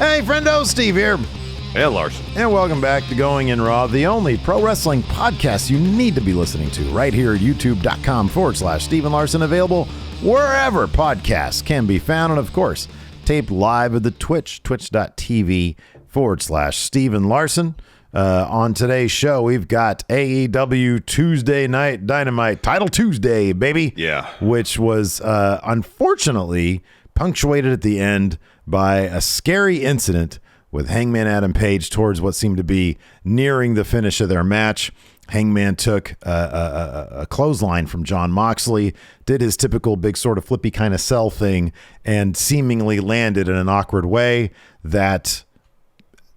Hey, friendo, Steve here. And Larson. And welcome back to Going In Raw, the only pro wrestling podcast you need to be listening to right here at youtube.com/Steven Larson, available wherever podcasts can be found. And of course, taped live at the twitch.tv/Steven Larson. On today's show, we've got AEW Tuesday Night Dynamite, Title Tuesday, baby. Yeah. Which was unfortunately punctuated at the end by a scary incident with Hangman Adam Page towards what seemed to be nearing the finish of their match. Hangman took a clothesline from Jon Moxley, did his typical big sort of flippy kind of sell thing, and seemingly landed in an awkward way that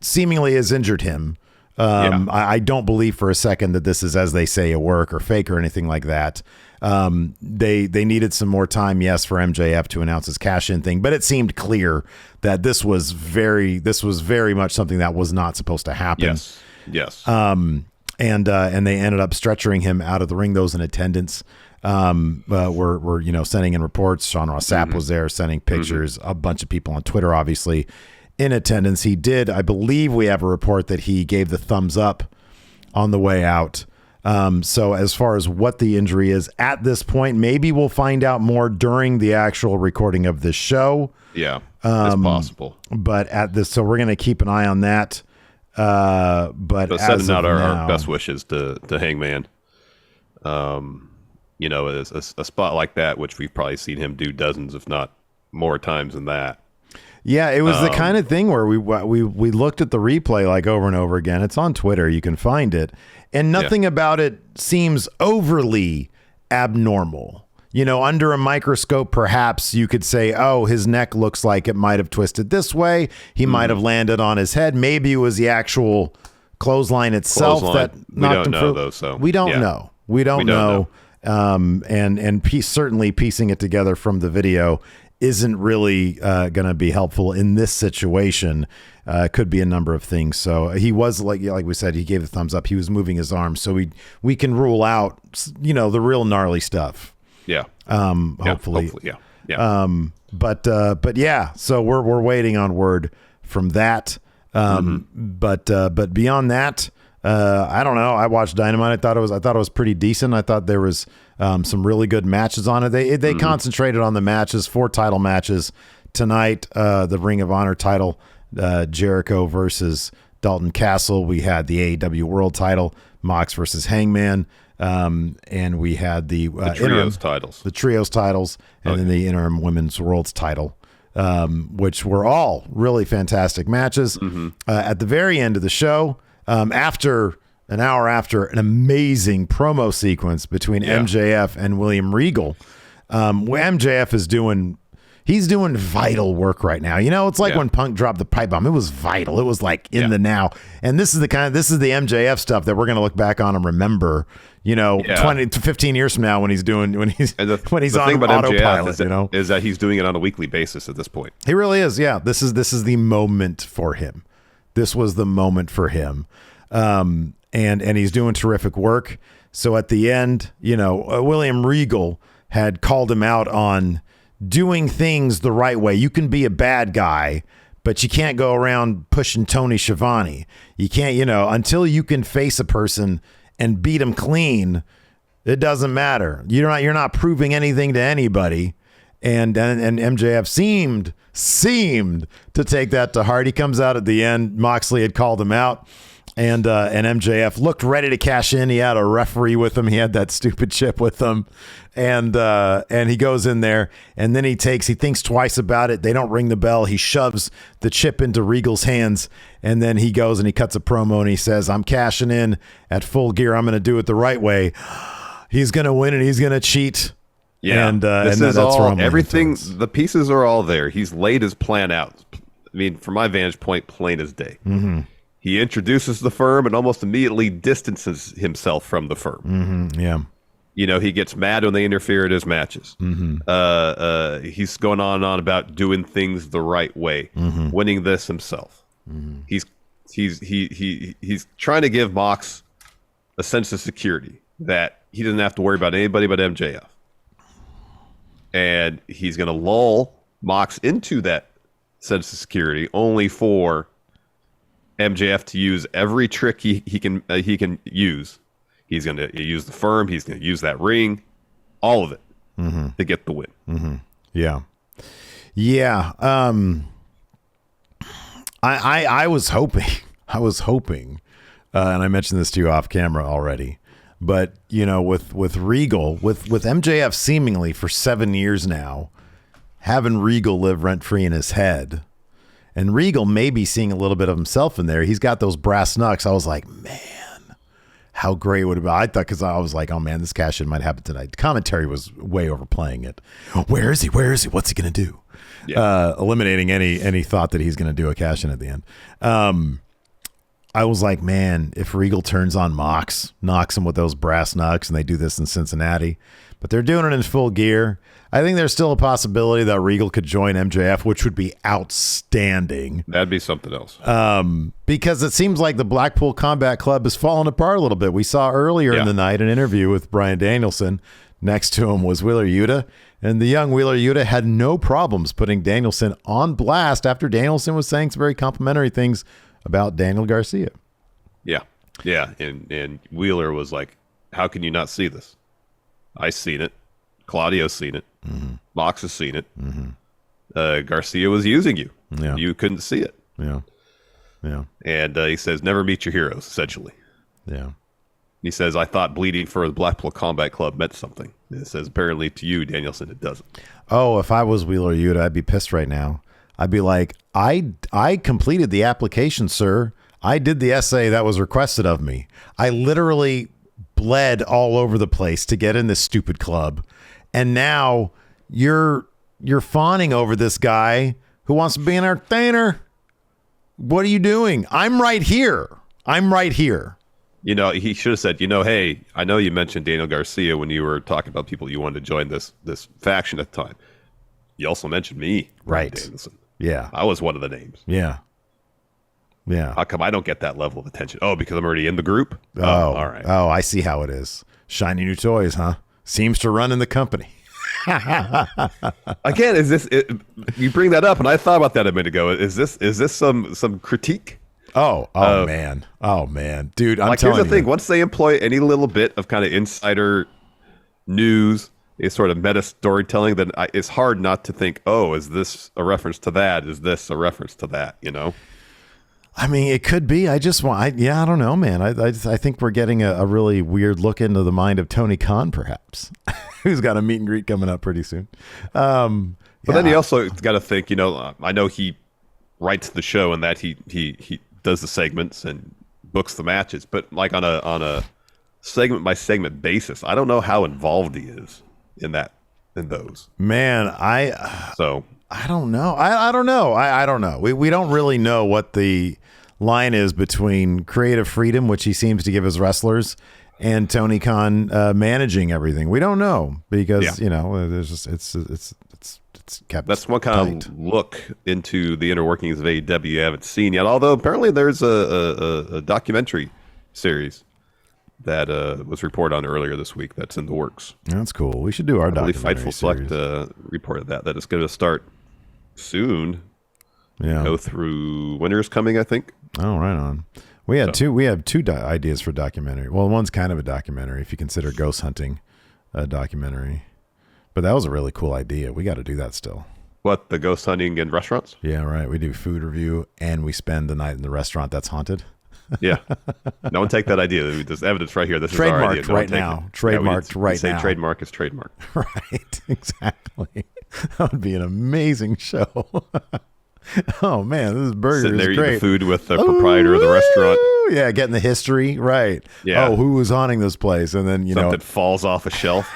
seemingly has injured him. I don't believe for a second that this is, as they say, a work or fake or anything like that. They needed some more time, yes, for MJF to announce his cash-in thing, but it seemed clear that this was very much something that was not supposed to happen. Yes. And they ended up stretchering him out of the ring. Those in attendance were sending in reports. Sean Ross Sapp was there, sending pictures. A bunch of people on Twitter, obviously, in attendance. He did, I believe we have a report that he gave the thumbs up on the way out. So as far as what the injury is at this point, maybe we'll find out more during the actual recording of this show. Yeah, it's possible. But so we're going to keep an eye on that. But sending out our best wishes to Hangman. A spot like that, which we've probably seen him do dozens, if not more times than that. Yeah, it was the kind of thing where we looked at the replay like over and over again. It's on Twitter. You can find it. And nothing about it seems overly abnormal. Under a microscope, perhaps you could say, oh, his neck looks like it might have twisted this way. He might have landed on his head. Maybe it was the actual clothesline itself that knocked him through. We don't know. We don't know. Certainly piecing it together from the video isn't really going to be helpful in this situation. Could be a number of things. So he was like we said, he gave the thumbs up. He was moving his arm, so we can rule out the real gnarly stuff. Yeah. Hopefully. Yeah. But yeah. So we're waiting on word from that. But beyond that, I don't know. I watched Dynamite. I thought it was pretty decent. I thought there was some really good matches on it. They concentrated on the matches, 4 title matches tonight. The Ring of Honor title, Jericho versus Dalton Castle. We had the AEW World title, Mox versus Hangman. And we had the trios titles, and then the interim women's world's title, which were all really fantastic matches. At the very end of the show, after an hour after an amazing promo sequence between MJF and William Regal, MJF is doing vital work right now. It's like when Punk dropped the pipe bomb. It was vital. It was like in the now. And this is the MJF stuff that we're going to look back on and remember, 20 to 15 years from now when he's on autopilot, is that he's doing it on a weekly basis at this point. He really is. Yeah. This is the moment for him. This was the moment for him. And he's doing terrific work. So at the end, William Regal had called him out on doing things the right way. You can be a bad guy, but you can't go around pushing Tony Schiavone. You can't, until you can face a person and beat him clean, it doesn't matter. You're not proving anything to anybody. And MJF seemed to take that to heart. He comes out at the end. Moxley had called him out. And MJF looked ready to cash in. He had a referee with him. He had that stupid chip with him. And he goes in there, and then he thinks twice about it. They don't ring the bell. He shoves the chip into Regal's hands, and then he goes and he cuts a promo and he says, I'm cashing in at Full Gear. I'm going to do it the right way. He's going to win and he's going to cheat. Yeah. And this is all, everything, the pieces are all there. He's laid his plan out. I mean, from my vantage point, plain as day. He introduces the firm and almost immediately distances himself from the firm. Yeah. He gets mad when they interfere at his matches. He's going on and on about doing things the right way, winning this himself. He's trying to give Mox a sense of security that he doesn't have to worry about anybody but MJF. And he's going to lull Mox into that sense of security, only for MJF to use every trick he can use. He's going to use the firm. He's going to use that ring, all of it, to get the win. Mm-hmm. Yeah. Yeah. I was hoping, and I mentioned this to you off camera already, but with Regal, with MJF seemingly for 7 years now, having Regal live rent free in his head, and Regal maybe seeing a little bit of himself in there. He's got those brass knucks. I was like, man, how great would it be? I thought, because I was like, oh man, this cash in might happen tonight. The commentary was way overplaying it. Where is he? What's he going to do? Yeah. Eliminating any thought that he's going to do a cash in at the end. I was like, man, if Regal turns on Mox, knocks him with those brass knucks, and they do this in Cincinnati, but they're doing it in full gear. I think there's still a possibility that Regal could join MJF, which would be outstanding. That'd be something else. Because it seems like the Blackpool Combat Club has fallen apart a little bit. We saw earlier in the night an interview with Bryan Danielson. Next to him was Wheeler Yuta, and the young Wheeler Yuta had no problems putting Danielson on blast after Danielson was saying some very complimentary things about Daniel Garcia. Yeah. And Wheeler was like, how can you not see this? I've seen it. Claudio's seen it. Mm-hmm. Mox has seen it. Mm-hmm. Garcia was using you. Yeah. You couldn't see it. Yeah. And he says, never meet your heroes, essentially. Yeah. He says, I thought bleeding for the Blackpool Combat Club meant something. It says, apparently to you, Danielson, it doesn't. Oh, if I was Wheeler Yuta, I'd be pissed right now. I'd be like, I completed the application, sir. I did the essay that was requested of me. I literally bled all over the place to get in this stupid club. And now you're fawning over this guy who wants to be an entertainer. What are you doing? I'm right here. He should have said, hey, I know you mentioned Daniel Garcia when you were talking about people you wanted to join this faction at the time. You also mentioned me, right? Danielson. Yeah, I was one of the names. Yeah. How come I don't get that level of attention? Oh, because I'm already in the group? Oh, all right. Oh, I see how it is. Shiny new toys, huh? Seems to run in the company. Again, you bring that up, and I thought about that a minute ago. Is this some critique? Oh man, dude! I'm telling you. Here's the thing: once they employ any little bit of kind of insider news, a sort of meta storytelling, then it's hard not to think, oh, is this a reference to that? Is this a reference to that? I mean, it could be. I don't know, man. I think we're getting a really weird look into the mind of Tony Khan, perhaps, who's got a meet and greet coming up pretty soon. But then you also got to think, I know he writes the show and that he does the segments and books the matches, but like on a segment by segment basis, I don't know how involved he is in those. Man, I don't know. I don't know. I don't know. We don't really know what the line is between creative freedom, which he seems to give his wrestlers, and Tony Khan managing everything. We don't know because there's just it's kept. That's one kind of look into the inner workings of AEW you haven't seen yet. Although apparently there's a documentary series that was reported on earlier this week that's in the works. That's cool. We should do our documentary Fightful Select reported that it's going to start soon. Yeah. Go through winter's coming, I think. Oh, right on. We have two ideas for documentary. Well, one's kind of a documentary if you consider ghost hunting a documentary. But that was a really cool idea. We got to do that still. What, the ghost hunting in restaurants? Yeah, right. We do food review and we spend the night in the restaurant that's haunted. Yeah. No one take that idea. There's evidence right here. This is our idea. Right now. Trademarked right now. Say trademark is trademark. Right. Exactly. That would be an amazing show. Oh man, this burger Sitting there is great. Eating the food with the proprietor of the restaurant. Yeah, getting the history right. Yeah. Oh, who was haunting this place? And then something falls off a shelf.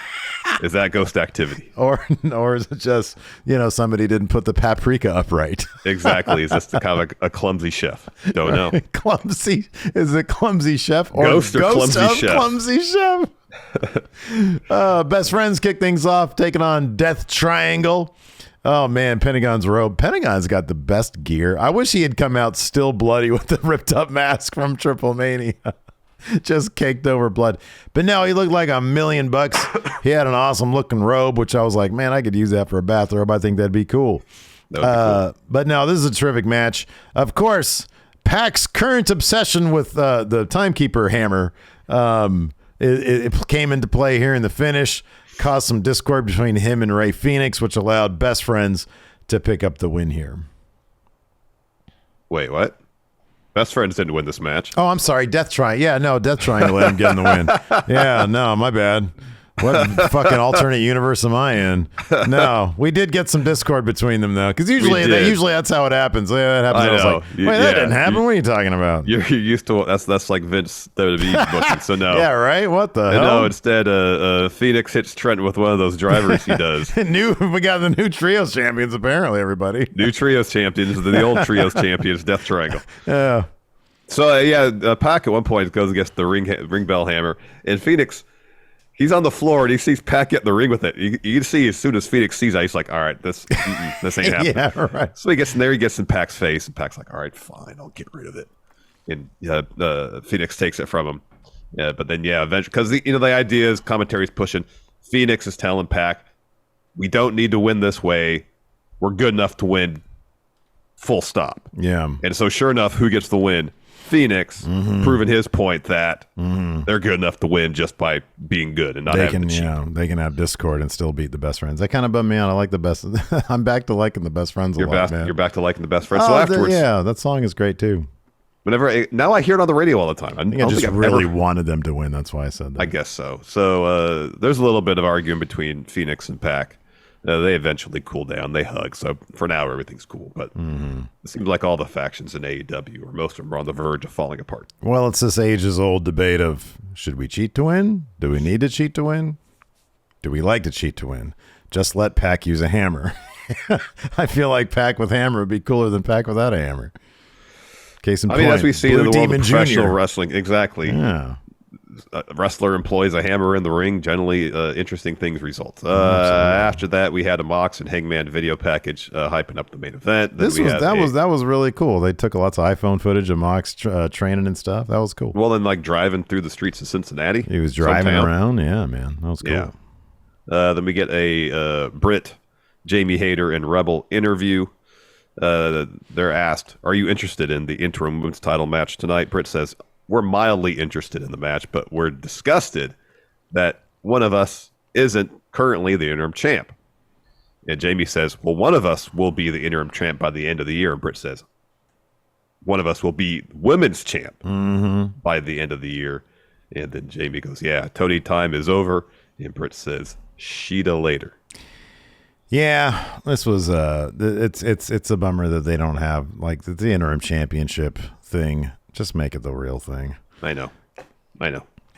Is that ghost activity? Or is it just somebody didn't put the paprika upright? Exactly. Is this the kind of a clumsy chef? Don't know. Clumsy? Is it clumsy chef or ghost clumsy chef? Clumsy chef. Best friends kick things off, taking on Death Triangle. Oh man, Pentagon's robe. Pentagon's got the best gear. I wish he had come out still bloody with the ripped up mask from Triple Mania. Just caked over blood. But no, he looked like $1 million. He had an awesome looking robe, which I was like, man, I could use that for a bathrobe. I think that'd be cool. That would be cool. But no, this is a terrific match. Of course, Pac's current obsession with the timekeeper hammer it came into play here in the finish, caused some discord between him and Ray Phoenix, which allowed Best Friends to pick up the win here. Wait, what? Best Friends didn't win this match. Oh, I'm sorry. Death Triangle. Yeah, no, Death Triangle let him get in the win. Yeah, no, my bad. What fucking alternate universe am I in? No, we did get some discord between them though, because usually that's how it happens. Yeah, that happens. I was like, wait, that didn't happen. What are you talking about? You're used to that's like Vince WWE booking. So no. Yeah, right. What the hell? No, instead, Phoenix hits Trent with one of those drivers he does. We got the new trios champions. Apparently, everybody. New trios champions. The old trios champions. Death Triangle. Yeah. So Pac at one point goes against the ring bell hammer, and Phoenix. He's on the floor and he sees Pac get in the ring with it. You can see as soon as Phoenix sees that, he's like, all right, this ain't happening. Yeah, right. So he gets in there, he gets in Pac's face, and Pac's like, all right, fine, I'll get rid of it. And Phoenix takes it from him. Yeah, but then, eventually, because the idea is commentary's pushing. Phoenix is telling Pac, we don't need to win this way. We're good enough to win, full stop. Yeah. And so sure enough, who gets the win? Phoenix, proving his point that they're good enough to win just by being good and not having to cheat. They can have discord and still beat the Best Friends. That kind of bummed me out. I like the best. I'm back to liking the Best Friends a lot, man. You're back to liking the Best Friends. So afterwards, that song is great too. Now I hear it on the radio all the time. I just really wanted them to win. That's why I said that. I guess so. So there's a little bit of arguing between Phoenix and Pac. They eventually cool down. They hug. So for now, everything's cool. But it seems like all the factions in AEW, or most of them, are on the verge of falling apart. Well, it's this ages-old debate of, should we cheat to win? Do we need to cheat to win? Do we like to cheat to win? Just let Pac use a hammer. I feel like Pac with hammer would be cooler than Pac without a hammer. Case in point. As we see in the world of professional wrestling, exactly. Yeah. A wrestler employs a hammer in the ring. Generally, interesting things result. After that, we had a Mox and Hangman video package hyping up the main event. That was really cool. They took lots of iPhone footage of Mox training and stuff. That was cool. Well, then driving through the streets of Cincinnati. He was driving around. Yeah, man, that was cool. Yeah. Then we get a Britt, Jamie Hayter, and Rebel interview. They're asked, "Are you interested in the interim women's title match tonight?" Britt says, "We're mildly interested in the match, but we're disgusted that one of us isn't currently the interim champ." And Jamie says, "Well, one of us will be the interim champ by the end of the year." And Britt says, "One of us will be women's champ by the end of the year." And then Jamie goes, "Yeah, Tony time is over." And Britt says, "Sheeta later." Yeah, this was it's a bummer that they don't have the interim championship thing. Just make it the real thing. I know.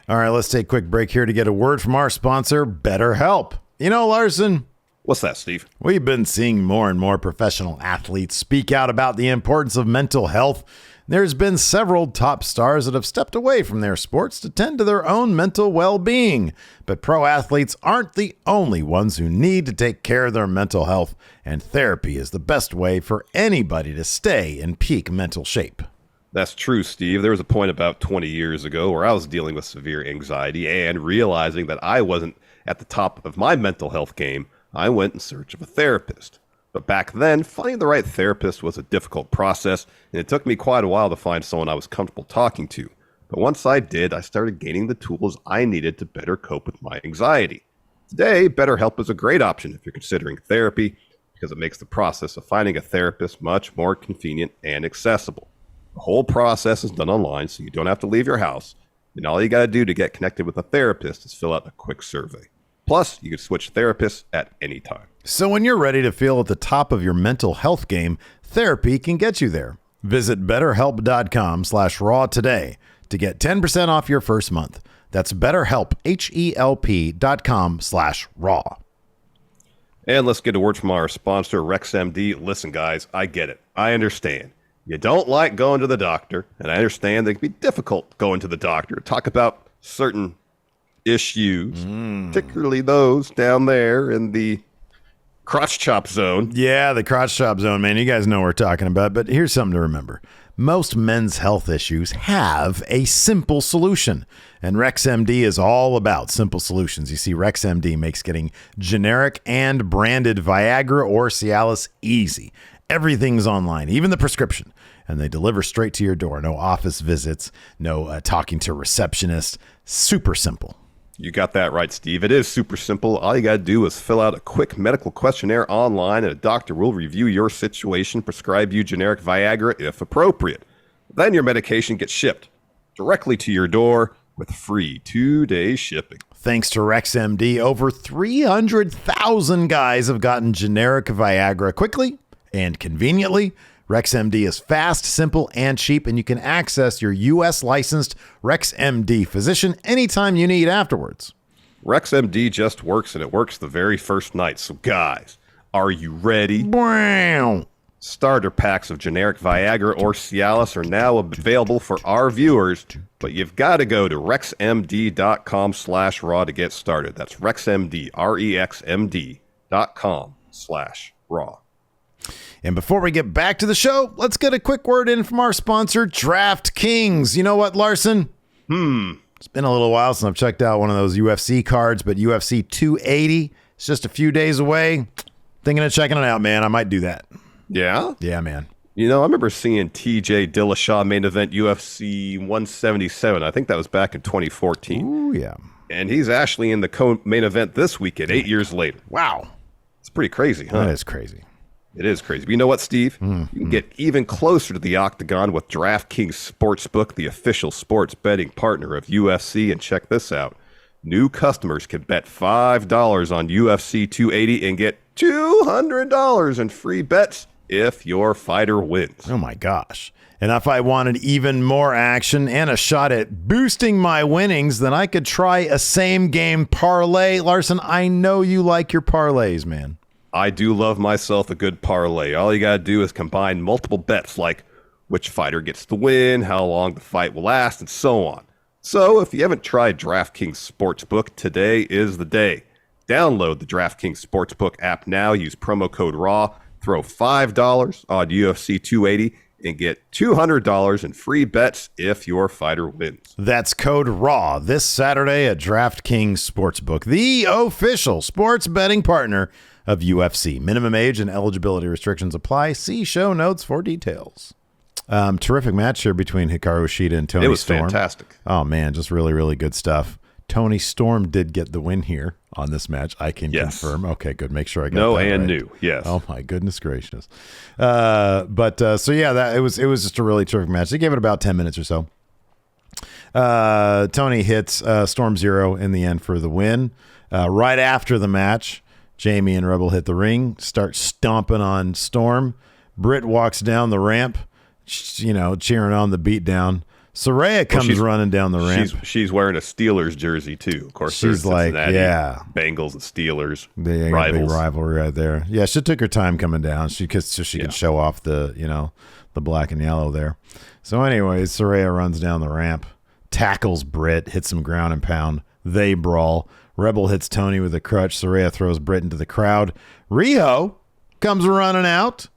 All right, let's take a quick break here to get a word from our sponsor, BetterHelp. Larson. What's that, Steve? We've been seeing more and more professional athletes speak out about the importance of mental health. There's been several top stars that have stepped away from their sports to tend to their own mental well-being. But pro athletes aren't the only ones who need to take care of their mental health, and therapy is the best way for anybody to stay in peak mental shape. That's true, Steve. There was a point about 20 years ago where I was dealing with severe anxiety and realizing that I wasn't at the top of my mental health game. I went in search of a therapist. But back then, finding the right therapist was a difficult process, and it took me quite a while to find someone I was comfortable talking to. But once I did, I started gaining the tools I needed to better cope with my anxiety. Today, BetterHelp is a great option if you're considering therapy, because it makes the process of finding a therapist much more convenient and accessible. The whole process is done online, so you don't have to leave your house, and all you got to do to get connected with a therapist is fill out a quick survey. Plus, you can switch therapists at any time. So when you're ready to feel at the top of your mental health game, therapy can get you there. Visit BetterHelp.com/raw today to get 10% off your first month. That's BetterHelp, HELP.com/raw. And let's get a word from our sponsor, RexMD. Listen, guys, I get it. I understand. You don't like going to the doctor, and I understand it can be difficult going to the doctor to talk about certain issues, particularly those down there in the crotch chop zone. Yeah, the crotch chop zone, man. You guys know what we're talking about, but here's something to remember. Most men's health issues have a simple solution, and RexMD is all about simple solutions. You see, RexMD makes getting generic and branded Viagra or Cialis easy. Everything's online, even the prescription, and they deliver straight to your door. No office visits, no talking to receptionists. Super simple. You got that right, Steve. It is super simple. All you got to do is fill out a quick medical questionnaire online, and a doctor will review your situation, prescribe you generic Viagra if appropriate. Then your medication gets shipped directly to your door with free 2-day shipping. Thanks to RexMD, over 300,000 guys have gotten generic Viagra quickly and conveniently. RexMD is fast, simple, and cheap, and you can access your U.S. licensed RexMD physician anytime you need afterwards. RexMD just works, and it works the very first night. So, guys, are you ready? Wow. Starter packs of generic Viagra or Cialis are now available for our viewers, but you've got to go to rexmd.com/raw to get started. That's RexMD, RexMD.com/raw. And before we get back to the show, let's get a quick word in from our sponsor, DraftKings. You know what, Larson? It's been a little while since I've checked out one of those UFC cards, but UFC 280, it's just a few days away. Thinking of checking it out, man. I might do that. Yeah? Yeah, man. You know, I remember seeing TJ Dillashaw main event UFC 177. I think that was back in 2014. Ooh, yeah. And he's actually in the co-main event this weekend, 8 years later. Wow. It's pretty crazy, huh? That is crazy. It is crazy. But you know what, Steve? You can get even closer to the octagon with DraftKings Sportsbook, the official sports betting partner of UFC. And check this out. New customers can bet $5 on UFC 280 and get $200 in free bets if your fighter wins. Oh, my gosh. And if I wanted even more action and a shot at boosting my winnings, then I could try a same-game parlay. Larson, I know you like your parlays, man. I do love myself a good parlay. All you got to do is combine multiple bets like which fighter gets the win, how long the fight will last, and so on. So if you haven't tried DraftKings Sportsbook, today is the day. Download the DraftKings Sportsbook app now. Use promo code RAW. Throw $5 on UFC 280 and get $200 in free bets if your fighter wins. That's code RAW this Saturday at DraftKings Sportsbook, the official sports betting partner of UFC. Minimum age and eligibility restrictions apply. See show notes for details. Terrific match here between Hikaru Shida and Tony Storm. It was fantastic. Oh, man, just really, really good stuff. Tony Storm did get the win here on this match. I can confirm. Okay, good. Make sure I got that right. New. Yes. Oh, my goodness gracious. So yeah, it was just a really terrific match. They gave it about 10 minutes or so. Tony hits Storm Zero in the end for the win. Right after the match, Jamie and Rebel hit the ring, start stomping on Storm. Britt walks down the ramp, cheering on the beatdown. Saraya comes running down the ramp. She's wearing a Steelers jersey too. Of course, she's like, yeah, Bengals and Steelers, rivals. Big rivalry right there. Yeah, she took her time coming down. She could show off the the black and yellow there. So, anyways, Saraya runs down the ramp, tackles Britt, hits some ground and pound. They brawl. Rebel hits Tony with a crutch. Saraya throws Britt into the crowd. Riho comes running out,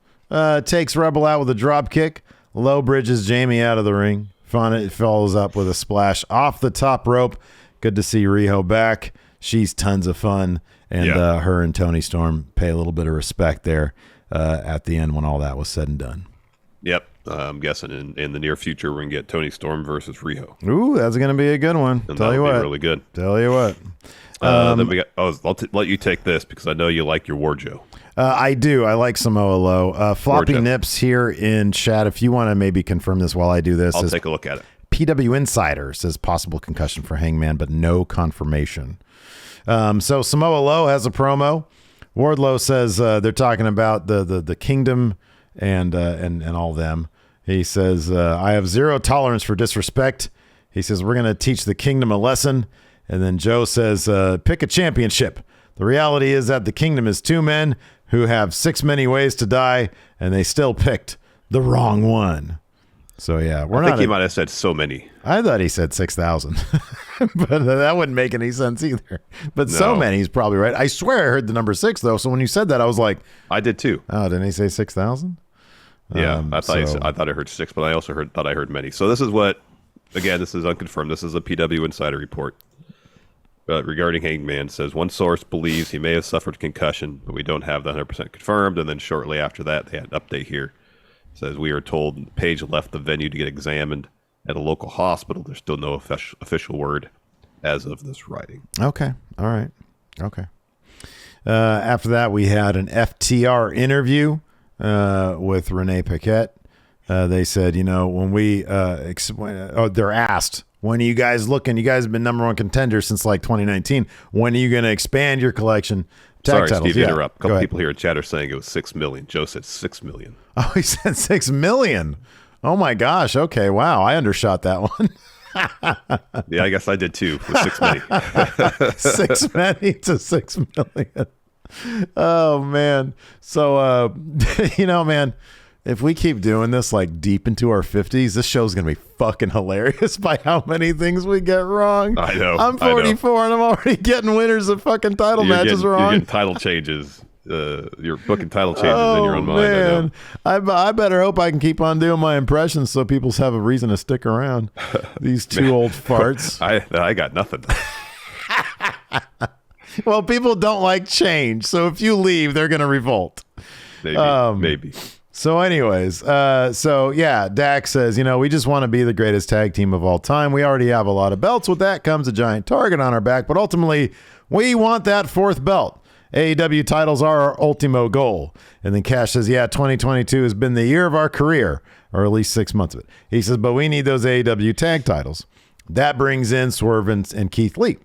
takes Rebel out with a drop kick. Low bridges Jamie out of the ring. It follows up with a splash off the top rope. Good to see Riho back. She's tons of fun. And her and Tony Storm pay a little bit of respect there at the end when all that was said and done. Yep. I'm guessing in the near future we're going to get Tony Storm versus Riho. Ooh, that's going to be a good one. And tell you what. Really good. Tell you what. Then we got. I'll let you take this because I know you like your Wardlow. I do. I like Samoa Low. Floppy Nips here in chat. If you want to maybe confirm this while I do this. I'll take a look at it. PW Insider says possible concussion for Hangman, but no confirmation. So Samoa Low has a promo. Wardlow says they're talking about the Kingdom and all them. He says, I have zero tolerance for disrespect. He says, we're going to teach the Kingdom a lesson. And then Joe says, pick a championship. The reality is that the Kingdom is two men who have 6 many ways to die, and they still picked the wrong one. So, yeah. I think he might have said so many. I thought he said 6,000. But that wouldn't make any sense either. But no. So many is probably right. I swear I heard the number 6, though. So when you said that, I was like... I did, too. Oh, didn't he say 6,000? Yeah, I thought I heard 6, but I also thought I heard many. So this is what, again, this is unconfirmed. This is a PW Insider report regarding Hangman. It says one source believes he may have suffered concussion, but we don't have that 100% confirmed. And then shortly after that, they had an update here. It says we are told Page left the venue to get examined at a local hospital. There's still no official word as of this writing. Okay. All right. Okay. After that, we had an FTR interview with Renee Paquette. They said, when we they're asked, when are you guys looking? You guys have been number one contender since like 2019. When are you going to expand your collection? Sorry, Steve, interrupt. A couple people here in chat are saying it was 6 million. Joe said 6 million. Oh, he said 6 million. Oh my gosh. Okay. Wow. I undershot that one. Yeah, I guess I did too. With 6 million. 6 million to 6 million. Oh man. So, man, if we keep doing this like deep into our 50s, this show's going to be fucking hilarious by how many things we get wrong. I know. I'm 44 and I'm already getting winners of fucking title matches wrong. You're getting title changes. You're booking title changes in your own mind. Man. I better hope I can keep on doing my impressions so people have a reason to stick around. These two old farts. I got nothing. Well, people don't like change, so if you leave, they're going to revolt. Maybe. So anyways, Dak says, we just want to be the greatest tag team of all time. We already have a lot of belts. With that comes a giant target on our back, but ultimately, we want that 4th belt. AEW titles are our ultimo goal. And then Cash says, 2022 has been the year of our career, or at least 6 months of it. He says, but we need those AEW tag titles. That brings in Swerve and Keith Lee.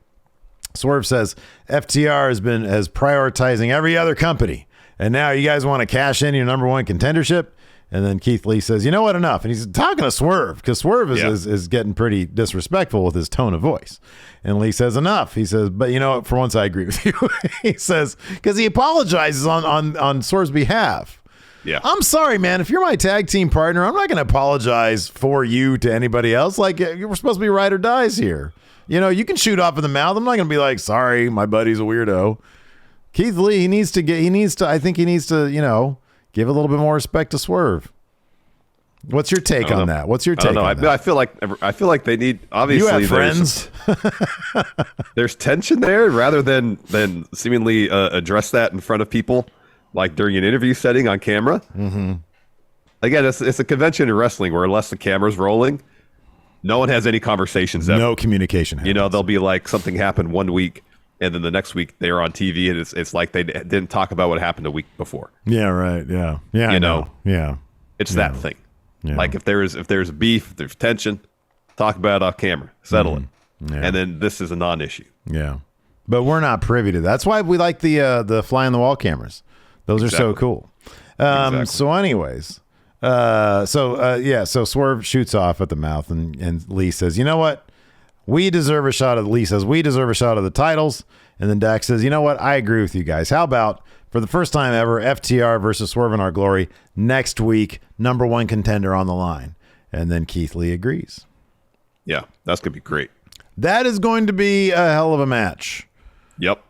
Swerve says, FTR has prioritizing every other company. And now you guys want to cash in your number one contendership? And then Keith Lee says, you know what, enough. And he's talking to Swerve because Swerve is getting pretty disrespectful with his tone of voice. And Lee says, enough. He says, but you know what, for once I agree with you. He says, because he apologizes on Swerve's behalf. Yeah. I'm sorry, man. If you're my tag team partner, I'm not going to apologize for you to anybody else. Like, we're supposed to be ride or dies here. You can shoot off in the mouth. I'm not going to be like, sorry, my buddy's a weirdo. Keith Lee, he needs to, give a little bit more respect to Swerve. What's your take on that? What's your take on that? I feel like they need, obviously, you have friends. There's tension there rather than seemingly address that in front of people, like during an interview setting on camera. Mm-hmm. Again, it's a convention in wrestling where unless the camera's rolling, no one has any conversations ever. No communication happens. They'll be like something happened one week, and then the next week they're on TV, and it's like they didn't talk about what happened a week before. Yeah, right. Yeah. Yeah. Yeah. It's that thing. Yeah. Like if there's beef, if there's tension, talk about it off camera, settle it. Yeah. And then this is a non-issue. Yeah. But we're not privy to that. That's why we like the fly on the wall cameras. Those are so cool. Exactly. So anyways, so Swerve shoots off at the mouth and Lee says, you know what? We deserve a shot of the titles. And then Dak says, you know what? I agree with you guys. How about for the first time ever, FTR versus Swerve in Our Glory next week, number one contender on the line. And then Keith Lee agrees. Yeah, that's going to be great. That is going to be a hell of a match. Yep.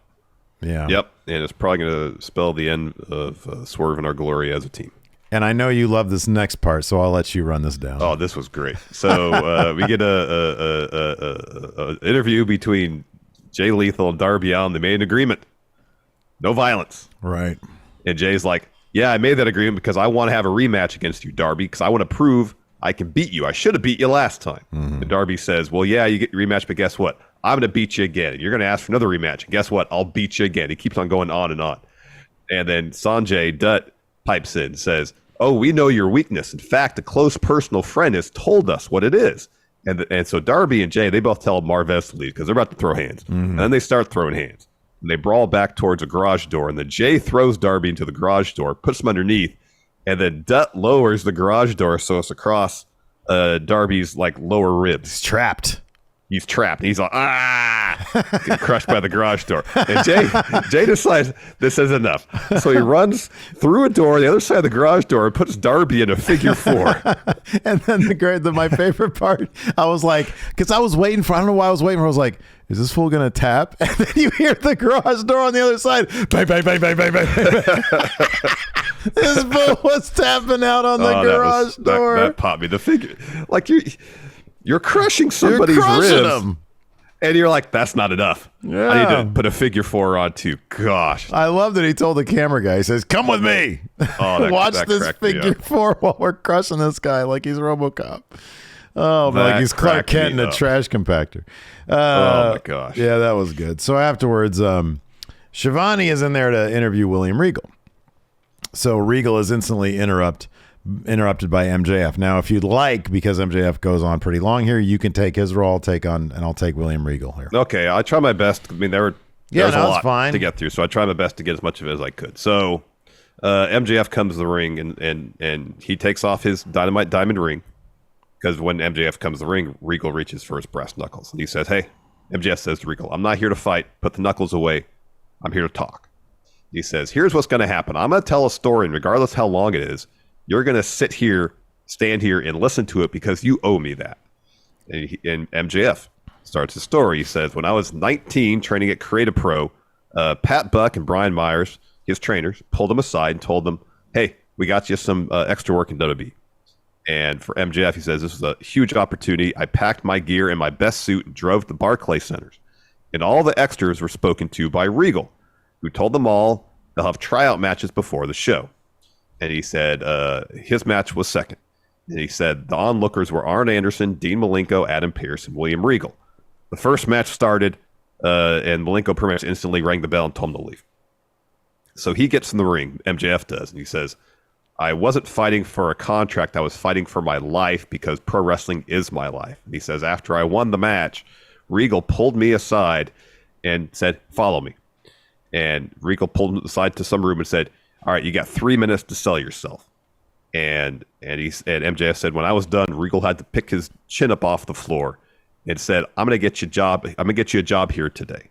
Yeah. Yep. And it's probably going to spell the end of Swerve in Our Glory as a team. And I know you love this next part, so I'll let you run this down. Oh, this was great. So we get a interview between Jay Lethal and Darby Allin. They made an agreement. No violence. Right. And Jay's like, yeah, I made that agreement because I want to have a rematch against you, Darby, because I want to prove I can beat you. I should have beat you last time. Mm-hmm. And Darby says, well, yeah, you get your rematch, but guess what? I'm going to beat you again. And you're going to ask for another rematch. And guess what? I'll beat you again. He keeps on going on and on. And then Sanjay Dutt pipes in and says, oh, we know your weakness. In fact, a close personal friend has told us what it is. And so Darby and Jay, they both tell Marvez to leave because they're about to throw hands. Mm-hmm. And then they start throwing hands. And they brawl back towards a garage door. And then Jay throws Darby into the garage door, puts him underneath. And then Dutt lowers the garage door so it's across Darby's lower ribs. He's trapped. He's trapped. He's like, getting crushed by the garage door. And Jay decides this is enough. So he runs through a door on the other side of the garage door and puts Darby in a figure four. And then my favorite part, I was like, because I was waiting for, I don't know why I was waiting for, I was like, is this fool going to tap? And then you hear the garage door on the other side. Bang, bang, bang, bang, bang, bang, bang. His foot was tapping out on the garage door. That popped me. The figure, like you're crushing somebody's ribs, him. and you're like, that's not enough. Yeah. I need to put a figure 4 on too. Gosh, I love that he told the camera guy. He says, "Come with me. Watch this figure 4 while we're crushing this guy like he's RoboCop." Oh, like he's Clark Kent in a trash compactor. Oh my gosh. Yeah, that was good. So afterwards, Shivani is in there to interview William Regal. So Regal is instantly interrupted by MJF. Now, if you'd like, because MJF goes on pretty long here, you can take his role. I'll take William Regal here. Okay, I'll try my best. I mean, there's a lot to get through, so I try my best to get as much of it as I could. So MJF comes to the ring and he takes off his Dynamite diamond ring. Because when MJF comes to the ring, Regal reaches for his brass knuckles. And he says, hey, MJF says to Regal, I'm not here to fight. Put the knuckles away. I'm here to talk. He says, here's what's going to happen. I'm going to tell a story, and regardless how long it is, you're going to stand here, and listen to it because you owe me that. And MJF starts his story. He says, when I was 19, training at Creative Pro, Pat Buck and Brian Myers, his trainers, pulled him aside and told him, hey, we got you some extra work in WWE. And for MJF, he says, this was a huge opportunity. I packed my gear in my best suit and drove to Barclay Centers. And all the extras were spoken to by Regal, who told them all they'll have tryout matches before the show. And he said his match was second. And he said the onlookers were Arn Anderson, Dean Malenko, Adam Pearce, and William Regal. The first match started, and Malenko pretty much instantly rang the bell and told him to leave. So he gets in the ring, MJF does, and he says, I wasn't fighting for a contract. I was fighting for my life because pro wrestling is my life. And he says, after I won the match, Regal pulled me aside and said, follow me. And Regal pulled him aside to some room and said, all right, you got 3 minutes to sell yourself. And MJF said, when I was done, Regal had to pick his chin up off the floor and said, I'm going to get you a job here today.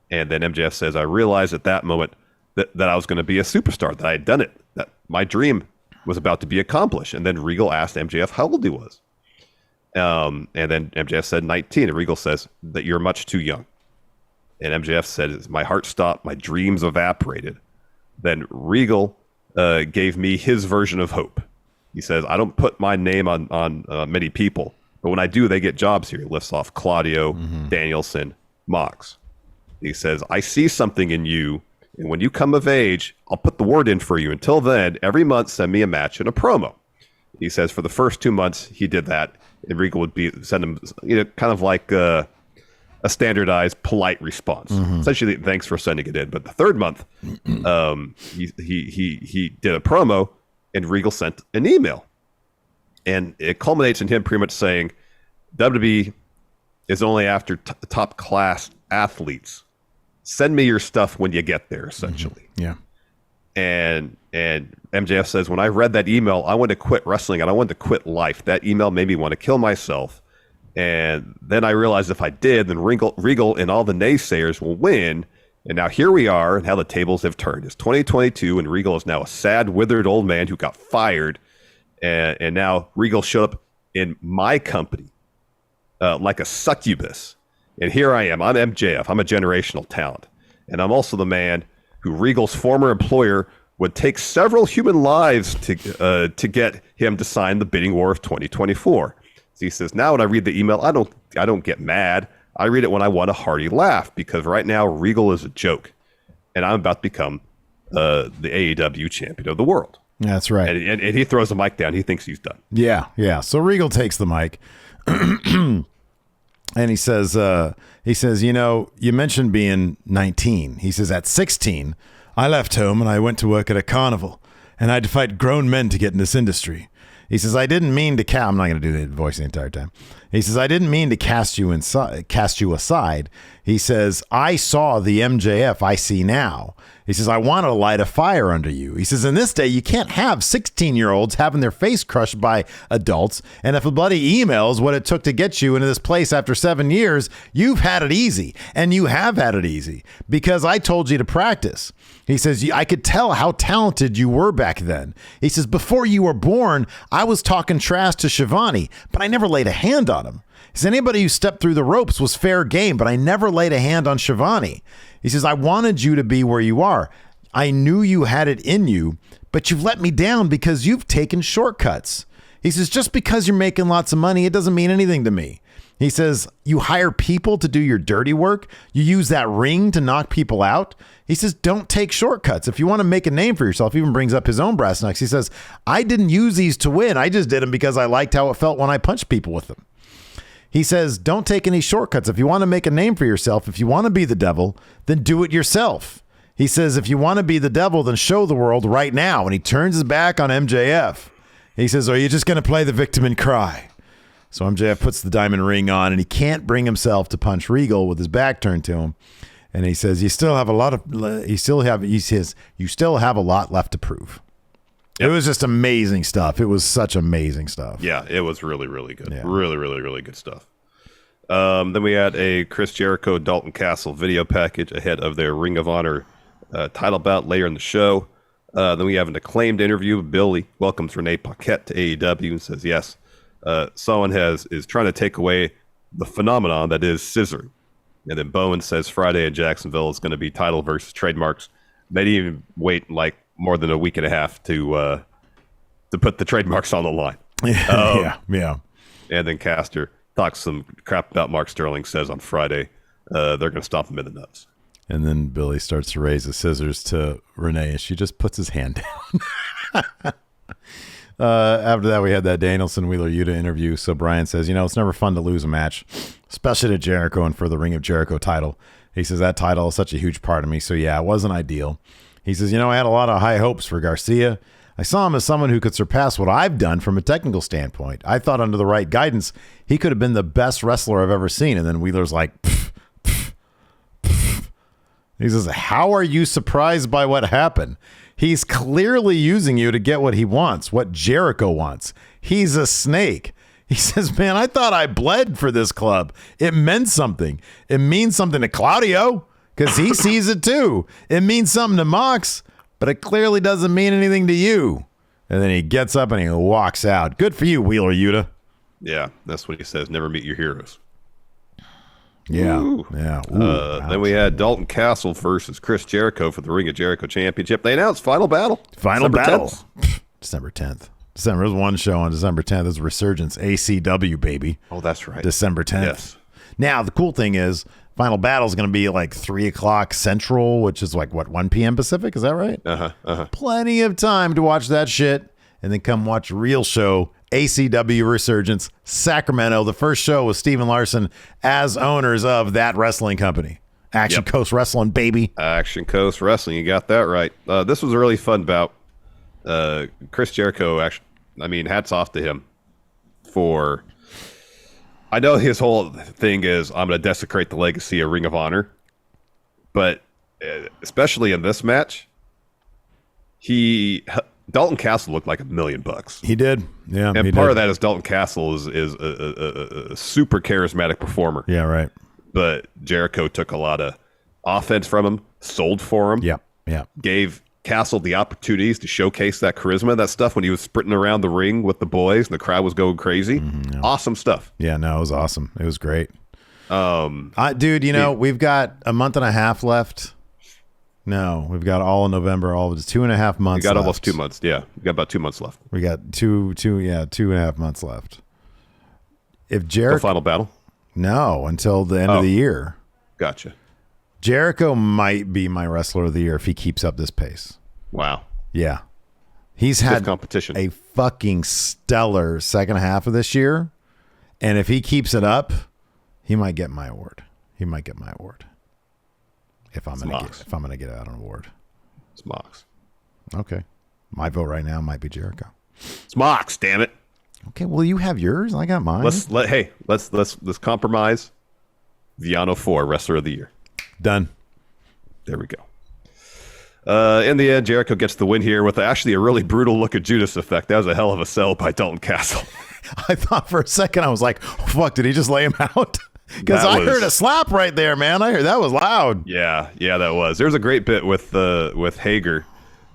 And then MJF says, I realized at that moment that I was going to be a superstar, that I had done it, that my dream was about to be accomplished. And then Regal asked MJF how old he was. And then MJF said 19. And Regal says that you're much too young. And MJF said, my heart stopped. My dreams evaporated. Then Regal gave me his version of hope. He says, I don't put my name on many people, but when I do, they get jobs here. He lists off Claudio, Danielson, Mox. He says, I see something in you. And when you come of age, I'll put the word in for you. Until then, every month, send me a match and a promo. He says for the first 2 months, he did that. And Regal would send him, kind of like a standardized, polite response. Essentially, thanks for sending it in. But the third month, he did a promo, and Regal sent an email. And it culminates in him pretty much saying, WWE is only after top class athletes. Send me your stuff when you get there, essentially. Yeah. And MJF says, when I read that email, I wanted to quit wrestling and I wanted to quit life. That email made me want to kill myself. And then I realized if I did, then Regal and all the naysayers will win. And now here we are, and how the tables have turned. It's 2022, and Regal is now a sad, withered old man who got fired. And now Regal showed up in my company like a succubus. And here I am. I'm MJF. I'm a generational talent. And I'm also the man who Regal's former employer would take several human lives to get him to sign the bidding war of 2024. So he says, now when I read the email, I don't get mad. I read it when I want a hearty laugh, because right now Regal is a joke. And I'm about to become the AEW champion of the world. That's right. And he throws the mic down. He thinks he's done. Yeah. So Regal takes the mic. And he says, you mentioned being 19. He says, at 16, I left home and I went to work at a carnival, and I had to fight grown men to get in this industry. He says, I didn't mean to I'm not going to do the voice the entire time. He says, I didn't mean to cast you aside. He says, I saw the MJF I see now. He says, I want to light a fire under you. He says, in this day, you can't have 16-year-olds having their face crushed by adults. And if a bloody email is what it took to get you into this place after 7 years, you've had it easy. And you have had it easy because I told you to practice. He says, I could tell how talented you were back then. He says, before you were born, I was talking trash to Shivani, but I never laid a hand on him. He says, anybody who stepped through the ropes was fair game, but I never laid a hand on Shivani. He says, I wanted you to be where you are. I knew you had it in you, but you've let me down because you've taken shortcuts. He says, just because you're making lots of money, it doesn't mean anything to me. He says, you hire people to do your dirty work. You use that ring to knock people out. He says, don't take shortcuts. If you want to make a name for yourself, he even brings up his own brass knucks. He says, I didn't use these to win. I just did them because I liked how it felt when I punched people with them. He says, don't take any shortcuts. If you want to make a name for yourself, if you want to be the devil, then do it yourself. He says, if you want to be the devil, then show the world right now. And he turns his back on MJF. He says, are you just going to play the victim and cry? So MJF puts the diamond ring on, and he can't bring himself to punch Regal with his back turned to him. And he says, you still have a lot left to prove. Yep. It was just amazing stuff. It was such amazing stuff. Yeah, it was really, really good. Yeah. Really, really, really good stuff. Then we had a Chris Jericho, Dalton Castle video package ahead of their Ring of Honor title bout later in the show. Then we have an acclaimed interview. Billy welcomes Renee Paquette to AEW and says, yes, someone is trying to take away the phenomenon that is scissoring. And then Bowen says Friday in Jacksonville is going to be title versus trademarks. They didn't even wait like more than a week and a half to put the trademarks on the line. Yeah. And then Caster talks some crap about Mark Sterling, says on Friday they're going to stomp him in the nuts. And then Billy starts to raise the scissors to Renee, and she just puts his hand down. After that, we had that Danielson Wheeler Yuta interview. So Brian says, it's never fun to lose a match, especially to Jericho and for the Ring of Jericho title. He says that title is such a huge part of me. So yeah, it wasn't ideal. He says, I had a lot of high hopes for Garcia. I saw him as someone who could surpass what I've done from a technical standpoint. I thought under the right guidance, he could have been the best wrestler I've ever seen. And then Wheeler's like, pff. He says, how are you surprised by what happened? He's clearly using you to get what he wants, what Jericho wants. He's a snake. He says, man, I thought I bled for this club. It meant something. It means something to Claudio because he sees it too. It means something to Mox, but it clearly doesn't mean anything to you. And then he gets up and he walks out. Good for you, Wheeler Yuta. Yeah, that's what he says. Never meet your heroes. Yeah. Ooh. Yeah. Then we had Dalton Castle versus Chris Jericho for the Ring of Jericho Championship. They announced Final Battle. December 10th. There was one show on December 10th. It was Resurgence, ACW, baby. Oh, that's right. December 10th. Yes. Now, the cool thing is, Final Battle is going to be like 3 o'clock Central, which is like, 1 p.m. Pacific? Is that right? Plenty of time to watch that shit and then come watch a real show, ACW Resurgence, Sacramento. The first show was Steve and Larson as owners of that wrestling company. Action Coast Wrestling, baby. Action Coast Wrestling. You got that right. This was a really fun bout. Chris Jericho, hats off to him for... I know his whole thing is, I'm going to desecrate the legacy of Ring of Honor. But especially in this match, Dalton Castle looked like $1 million. He did. Yeah. And part of that is Dalton Castle is a super charismatic performer. Yeah, right. But Jericho took a lot of offense from him, sold for him. Yeah. Gave Castle the opportunities to showcase that charisma, that stuff when he was sprinting around the ring with the boys and the crowd was going crazy. Yeah. Awesome stuff. Yeah, no, it was awesome. It was great. Dude, we've got a month and a half left. No, we've got all in November, all of it. 2.5 months. We got left. almost 2 months. Yeah, we got about 2 months left. We got 2.5 months left. If Jericho, the Final Battle? No, until the end of the year. Gotcha. Jericho might be my wrestler of the year if he keeps up this pace. Wow. Yeah, he's had competition. A fucking stellar second half of this year, and if he keeps it up, he might get my award. If I'm gonna get out an award. It's Mox. Okay. My vote right now might be Jericho. It's Mox, damn it. Okay, well you have yours. I got mine. Let's compromise. Viano 4, Wrestler of the Year. Done. There we go. In the end, Jericho gets the win here with actually a really brutal look at Judas effect. That was a hell of a sell by Dalton Castle. I thought for a second, I was like, fuck, did he just lay him out? Because I heard a slap right there, man. I heard that was loud. Yeah, that was. There's a great bit with Hager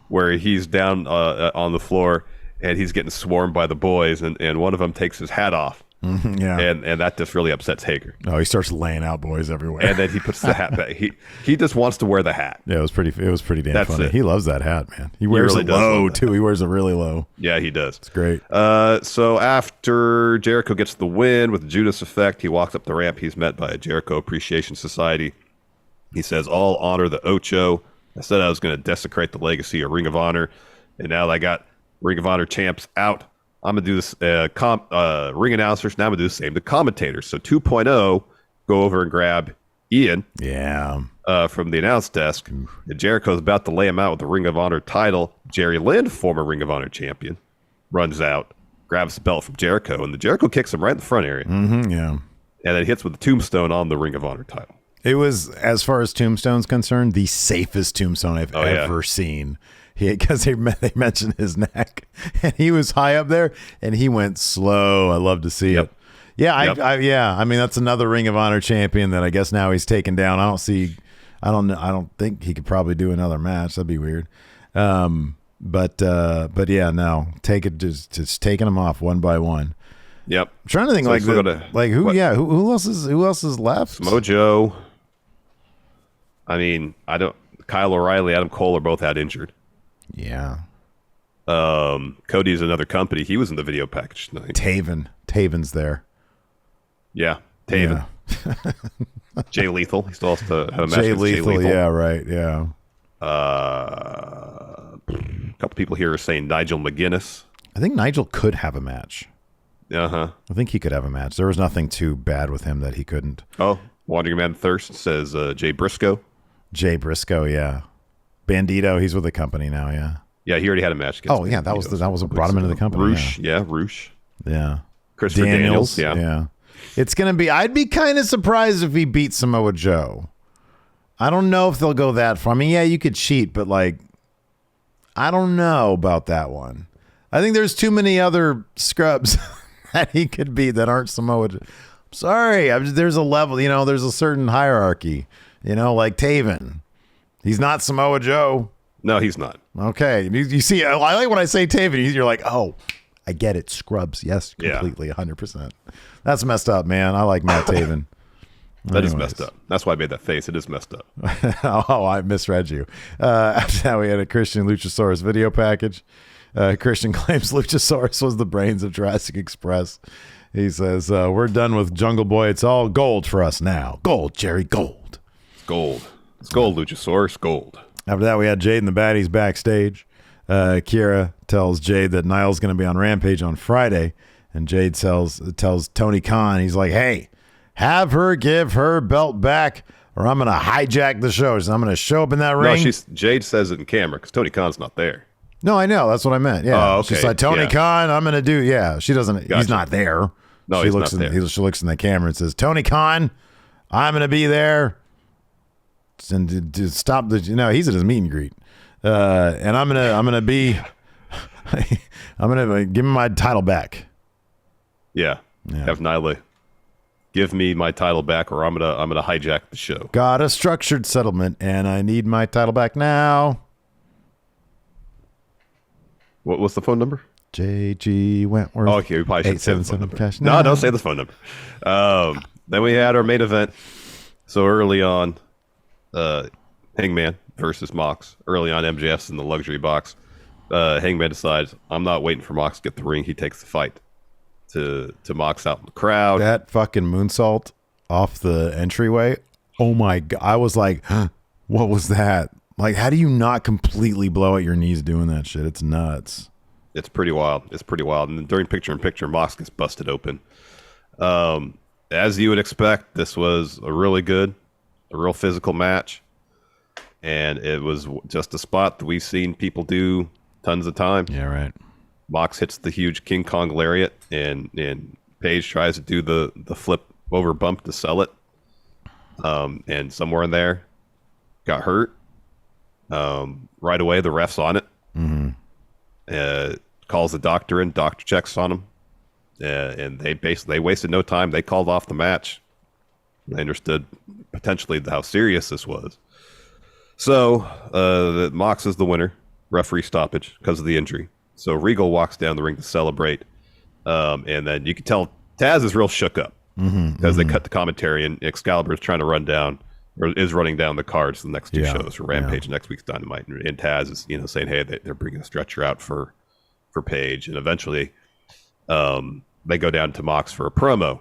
where he's down on the floor and he's getting swarmed by the boys, and one of them takes his hat off. Yeah. And that just really upsets Hager. Oh, he starts laying out boys everywhere. And then he puts the hat back. He just wants to wear the hat. Yeah, it was pretty damn That's funny. it. He loves that hat, man. He wears it low too. He wears it really low. Yeah, he does. It's great. So after Jericho gets the win with the Judas effect, he walks up the ramp. He's met by a Jericho Appreciation Society. He says, "All honor the Ocho. I said I was going to desecrate the legacy of Ring of Honor, and now that I got Ring of Honor champs out, I'm going to do this ring announcers. Now I'm going to do the same to commentators. So 2.0, go over and grab Ian from the announce desk. And Jericho's about to lay him out with the Ring of Honor title. Jerry Lynn, former Ring of Honor champion, runs out, grabs the belt from Jericho, and the Jericho kicks him right in the front area. And then hits with the tombstone on the Ring of Honor title. It was, as far as tombstone's concerned, the safest tombstone I've ever seen. Because they mentioned his neck, and he was high up there, and he went slow. I love to see it. Yeah, I mean, that's another Ring of Honor champion that I guess now he's taken down. I don't think he could probably do another match. That'd be weird. But yeah, no, just taking them off one by one. Yep. I'm trying to think who else is left? Mojo. I mean, Kyle O'Reilly, Adam Cole are both out injured. Yeah. Cody's another company. He was in the video package tonight. Taven's there. Yeah. Taven. Yeah. Jay Lethal. He still has to have a match Jay with Lethal. Jay Lethal. Yeah, right. Yeah. A couple people here are saying Nigel McGuinness. I think Nigel could have a match. I think he could have a match. There was nothing too bad with him that he couldn't. Oh, Wandering Man Thirst says Jay Briscoe. Jay Briscoe, yeah. Bandito, he's with the company now, yeah. Yeah, he already had a match. Oh, yeah, that was what brought him into the company. Roosh, Roosh. Yeah. Christopher Daniels, yeah. It's going to be, I'd be kind of surprised if he beat Samoa Joe. I don't know if they'll go that far. I mean, yeah, you could cheat, but I don't know about that one. I think there's too many other scrubs that he could beat that aren't Samoa Joe. Sorry, there's a level, there's a certain hierarchy, like Taven. He's not Samoa Joe. No, he's not. Okay. You see, I like when I say Taven, you're like, oh, I get it. Scrubs. Yes, completely, 100%. That's messed up, man. I like Matt Taven. That is messed up. That's why I made that face. It is messed up. Oh, I misread you. After that, we had a Christian Luchasaurus video package. Christian claims Luchasaurus was the brains of Jurassic Express. He says, we're done with Jungle Boy. It's all gold for us now. Gold, Jerry, gold. It's gold. It's gold, Luchasaurus, gold. After that, we had Jade and the Baddies backstage. Kira tells Jade that Niall's going to be on Rampage on Friday. And Jade tells Tony Khan, he's like, hey, have her give her belt back or I'm going to hijack the show. So I'm going to show up in that ring. No, Jade says it in camera because Tony Khan's not there. No, I know. That's what I meant. Yeah. Oh, okay. She's like, Tony Khan, I'm going to do. Yeah. She doesn't. Gotcha. He's not there. No, she looks in the camera and says, Tony Khan, I'm going to be there. And to stop the, he's at his meet and greet. And I'm going to be, I'm going to give him my title back. Yeah. Have Nyla give me my title back or I'm going to hijack the show. Got a structured settlement and I need my title back now. What's the phone number? JG Wentworth. Oh, okay, we probably should say the phone number. Cash no, don't say the phone number. Then we had our main event. So early on, Hangman versus Mox. Early on, MJF's in the luxury box. Hangman decides, I'm not waiting for Mox to get the ring. He takes the fight to Mox out in the crowd. That fucking moonsault off the entryway. Oh my God. I was like, what was that? Like, how do you not completely blow out your knees doing that shit? It's nuts. It's pretty wild. And then during picture-in-picture, Mox gets busted open. As you would expect, this was a real physical match. And it was just a spot that we've seen people do tons of times. Yeah, right. Mox hits the huge King Kong lariat, and Paige tries to do the flip over bump to sell it. And somewhere in there, got hurt. Right away, the ref's on it. Mm-hmm. Calls the doctor in. Doctor checks on him, and they wasted no time. They called off the match. They understood potentially how serious this was. So Mox is the winner. Referee stoppage because of the injury. So Regal walks down the ring to celebrate, and then you can tell Taz is real shook up because they cut the commentary, and Excalibur is trying to run down, or is running down the cards for the next two shows for Rampage and next week's Dynamite. And Taz is, saying, hey, they're bringing a stretcher out for Paige. And eventually they go down to Mox for a promo.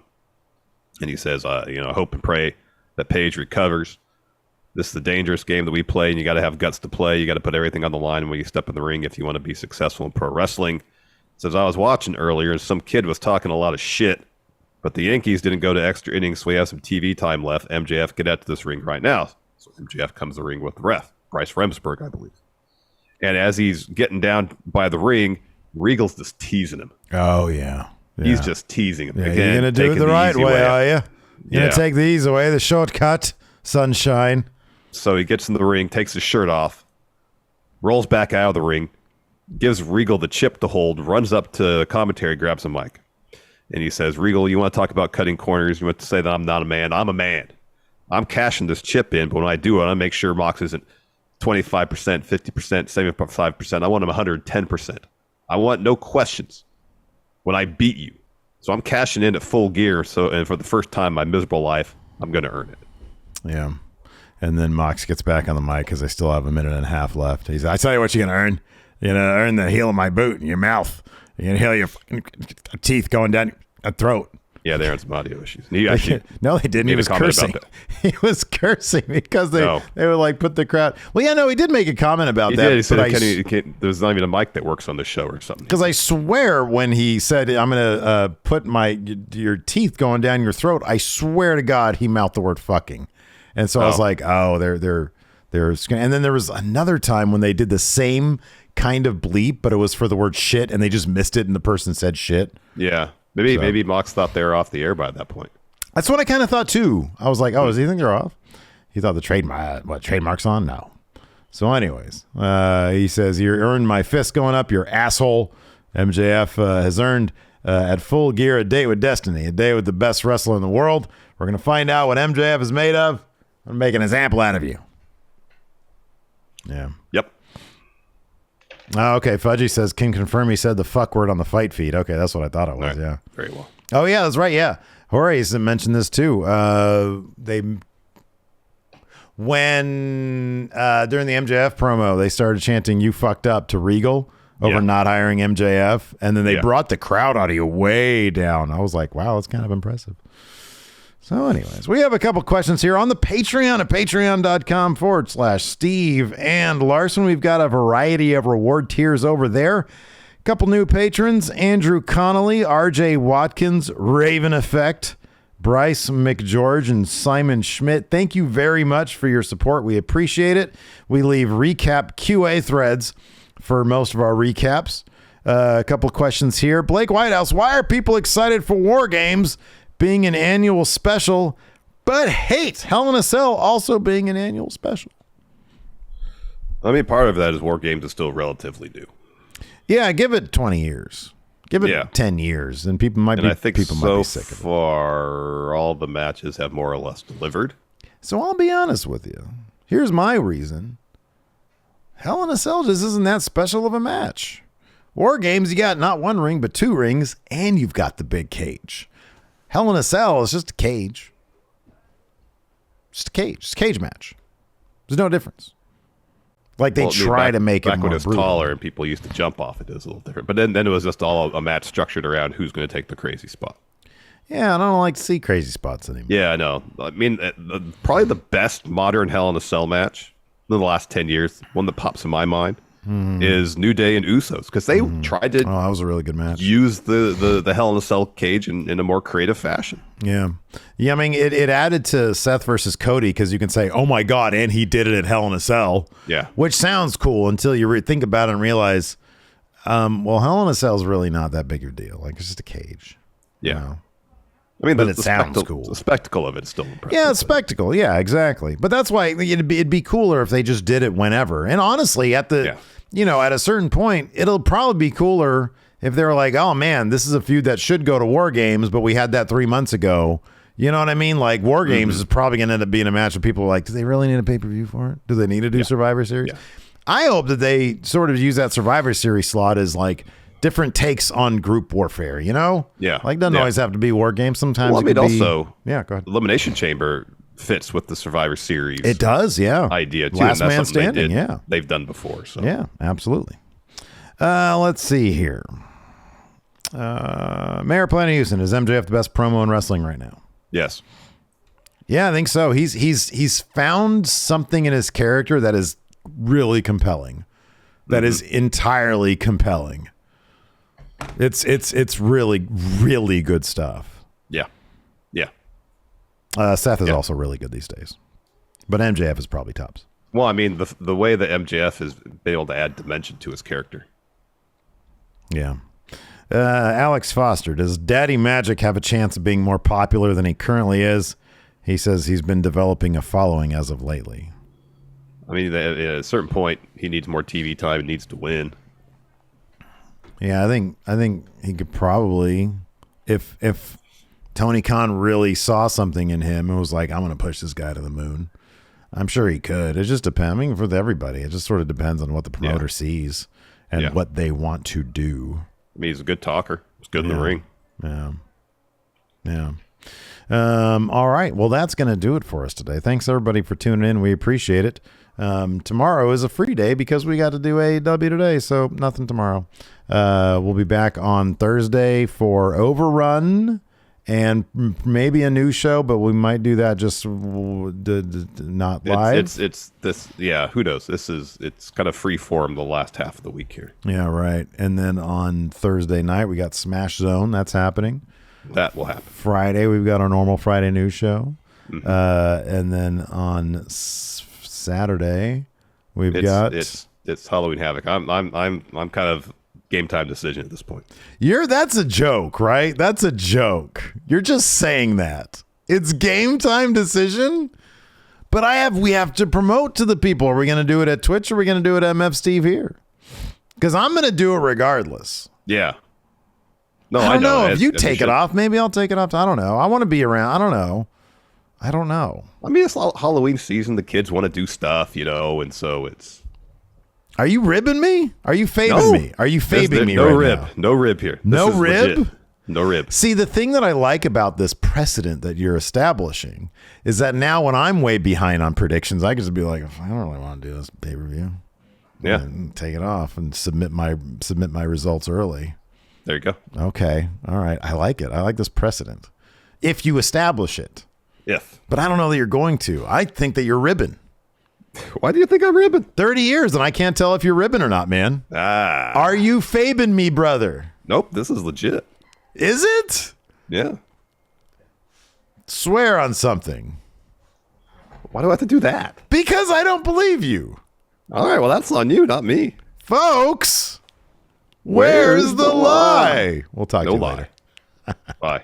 And he says, hope and pray that Paige recovers. This is the dangerous game that we play, and you got to have guts to play. You got to put everything on the line when you step in the ring if you want to be successful in pro wrestling. Says, I was watching earlier, and some kid was talking a lot of shit, but the Yankees didn't go to extra innings, so we have some TV time left. MJF, get out to this ring right now. So MJF comes to the ring with the ref, Bryce Remsburg, I believe. And as he's getting down by the ring, Regal's just teasing him. Oh, yeah. He's just teasing him. Yeah, Again, you're going to do it the right way, are you? You're going to take the easy way, the shortcut, sunshine. So he gets in the ring, takes his shirt off, rolls back out of the ring, gives Regal the chip to hold, runs up to commentary, grabs a mic. And he says, Regal, you want to talk about cutting corners? You want to say that I'm not a man? I'm a man. I'm cashing this chip in, but when I do it, I make sure Mox isn't 25%, 50%, 75%. I want him 110%. I want no questions when I beat you. So I'm cashing in at full gear. And for the first time in my miserable life, I'm going to earn it. Yeah. And then Mox gets back on the mic because they still have a minute and a half left. He's, I tell you what you're going to earn. You're going to earn the heel of my boot in your mouth. You're going to heal your fucking teeth going down your throat. Yeah, they had some audio issues. He actually no, they didn't. He was cursing. He was cursing because they were like, put the crowd. Well, yeah, no, he did make a comment about that. He did. He said, there's not even a mic that works on this show or something. Because I swear when he said, I'm going to put your teeth going down your throat, I swear to God, he mouthed the word fucking. And so I was like, oh, they're and then there was another time when they did the same kind of bleep, but it was for the word shit, and they just missed it, and the person said shit. Yeah. Maybe Mox thought they were off the air by that point. That's what I kind of thought too. I was like, oh, does he think they're off? He thought the trademark's on? No. So anyways, he says, you earned my fist going up, your asshole. MJF has earned at full gear a date with destiny, a day with the best wrestler in the world. We're going to find out what MJF is made of. I'm making an example out of you. Yeah. Yep. Oh, okay. Fudgy says, can confirm he said the fuck word on the fight feed. Okay, that's what I thought it was. Right. Yeah. Very well. Oh, yeah, that's right. Yeah. Jorge mentioned this too. When during the MJF promo, they started chanting, you fucked up to Regal over not hiring MJF. And then they brought the crowd audio way down. I was like, wow, that's kind of impressive. So anyways, we have a couple questions here on the Patreon at patreon.com/Steve and Larson. We've got a variety of reward tiers over there. A couple new patrons, Andrew Connolly, RJ Watkins, Raven Effect, Bryce McGeorge, and Simon Schmidt. Thank you very much for your support. We appreciate it. We leave recap QA threads for most of our recaps. A couple questions here. Blake Whitehouse, why are people excited for War Games being an annual special, but hate Hell in a Cell also being an annual special? I mean, part of that is War Games is still relatively new. Yeah, give it 20 years. Give it 10 years, and people might be sick of it. So far, all the matches have more or less delivered. So I'll be honest with you. Here's my reason. Hell in a Cell just isn't that special of a match. War Games, you got not one ring, but two rings, and you've got the big cage. Hell in a Cell is just a cage. Just a cage. Just a cage match. There's no difference. Like they try to make it more back when it was brutal. taller and people used to jump off it, was a little different. But then it was just all a match structured around who's going to take the crazy spot. Yeah, I don't like to see crazy spots anymore. Yeah, I know. I mean, probably the best modern Hell in a Cell match in the last 10 years, one that pops in my mind, is New Day and Usos, because they tried to that was a really good match. Use the Hell in a Cell cage in a more creative fashion. Yeah. I mean, it added to Seth versus Cody, because you can say, oh my God, and he did it at Hell in a Cell. Yeah. Which sounds cool until you think about it and realize, well, Hell in a Cell is really not that big of a deal. Like, it's just a cage. Yeah. You know? I mean, but it sounds cool. The spectacle of it is still impressive. Yeah, it's spectacle. Yeah, exactly. But that's why it'd be cooler if they just did it whenever. And honestly, at the at a certain point, it'll probably be cooler if they were like, oh man, this is a feud that should go to War Games, but we had that 3 months ago. You know what I mean? Like War Games is probably going to end up being a match that people are like, do they really need a pay-per-view for it? Do they need to do Survivor Series? Yeah. I hope that they sort of use that Survivor Series slot as like different takes on group warfare, you know? Yeah. Like, doesn't always have to be war games. Sometimes well, I mean, also, yeah, go ahead. Elimination Chamber fits with the Survivor Series. It does, yeah. Idea, too. Last man standing, yeah. They've done before. So. Yeah, absolutely. Let's see here. Mayor Planet Houston, is MJF the best promo in wrestling right now? Yes. Yeah, I think so. He's found something in his character that is really compelling. That is entirely compelling. It's really, really good stuff. Yeah. Yeah. Seth is also really good these days. But MJF is probably tops. Well, I mean, the way that MJF has been able to add dimension to his character. Yeah. Alex Foster, does Daddy Magic have a chance of being more popular than he currently is? He says he's been developing a following as of lately. I mean, at a certain point, he needs more TV time. He needs to win. Yeah, I think he could probably, if Tony Khan really saw something in him and was like, I'm going to push this guy to the moon, I'm sure he could. It just depends. I mean, for everybody, it just sort of depends on what the promoter sees and what they want to do. I mean, he's a good talker. He's good in the ring. Yeah. Yeah. All right. Well, that's going to do it for us today. Thanks, everybody, for tuning in. We appreciate it. Tomorrow is a free day because we got to do AEW today, so nothing tomorrow. We'll be back on Thursday for Overrun and maybe a new show, but we might do that just not live. It's this. Yeah, who knows? It's kind of free form the last half of the week here. Yeah, right. And then on Thursday night, we got Smash Zone. That's happening. That will happen. Friday, we've got our normal Friday news show. And then on Saturday, it's Halloween Havoc. I'm kind of game time decision at this point. That's a joke, right? That's a joke. You're just saying that. It's game time decision? But we have to promote to the people. Are we going to do it at Twitch or are we going to do it at MF Steve here? Because I'm going to do it regardless. Yeah. No, I don't know. If you take it off, maybe I'll take it off. I don't know. I want to be around. I don't know. I mean, it's Halloween season. The kids want to do stuff, and so it's. Are you ribbing me? Are you fabing me? Are you fabing me right now? No rib here. No rib? Legit. No rib. See, the thing that I like about this precedent that you're establishing is that now when I'm way behind on predictions, I can just be like, I don't really want to do this pay-per-view. Yeah. And take it off and submit my results early. There you go. Okay. All right. I like it. I like this precedent. If you establish it. If. But I don't know that you're going to. I think that you're ribbing. Why do you think I'm ribbing? 30 years and I can't tell if you're ribbing or not, man. Are you fabing me, brother? Nope. This is legit. Is it? Yeah. Swear on something. Why do I have to do that? Because I don't believe you. All right. Well, that's on you, not me. Folks, where's the lie? We'll talk to you later. Bye.